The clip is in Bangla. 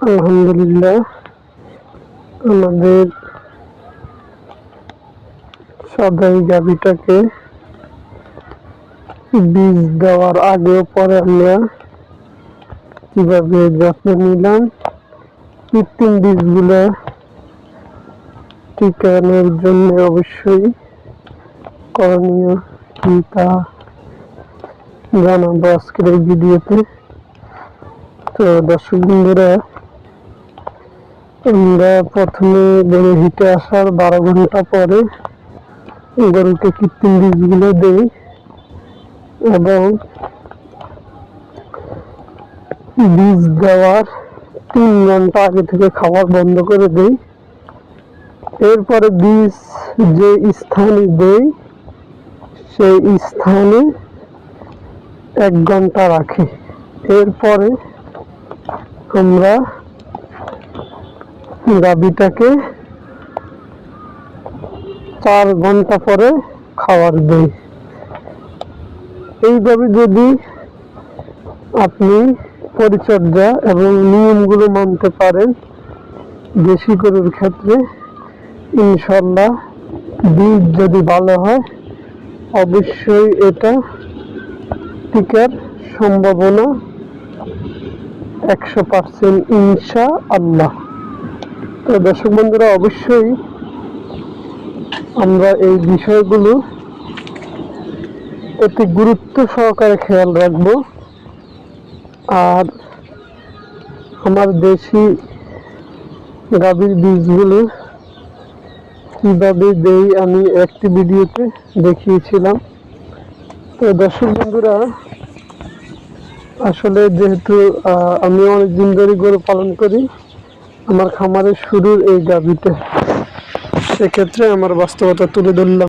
আলহামদুলিল্লাহ, আমাদের সদাই গাভীটাকে বীজ দেওয়ার আগে পরে আমরা কিভাবে যত্ন নিলাম, কৃত্রিম বীজগুলো টিকানোর জন্য অবশ্যই করণীয় কি তা জানাবো আজকের এই ভিডিওতে। তো দর্শক বন্ধুরা, আমরা প্রথমে গরু হিটে আসার 12 ঘন্টা পরে গরুকে কৃত্রিম বীজগুলো দেই এবং বীজ দেওয়ার 3 ঘন্টা আগে থেকে খাবার বন্ধ করে দেই। এরপরে বীজ যে স্থানে দেই সেই স্থানে 1 ঘন্টা রাখি। এরপরে আমরা গাভীটাকে 4 ঘন্টা পরে খাবার দেই। এইভাবে যদি আপনি পরিচর্যা এবং নিয়মগুলো মানতে পারেন দেশি গরুর ক্ষেত্রে, ইনশাল্লাহ বীজ যদি ভালো হয় অবশ্যই এটা টিকার সম্ভাবনা 100% ইনশাআল্লাহ। তো দর্শক বন্ধুরা, অবশ্যই আমরা এই বিষয়গুলো অতি গুরুত্ব সহকারে খেয়াল রাখব। আর আমার দেশি গাভীর বীজগুলো কিভাবে দেই আমি একটি ভিডিওতে দেখিয়েছিলাম। তো দর্শক বন্ধুরা, আসলে যেহেতু আমি অনেকদিন ধরে গরু পালন করি, আমার খামারের শুরুর এই গাভীতে, সেক্ষেত্রে আমার বাস্তবতা তুলে ধরলাম।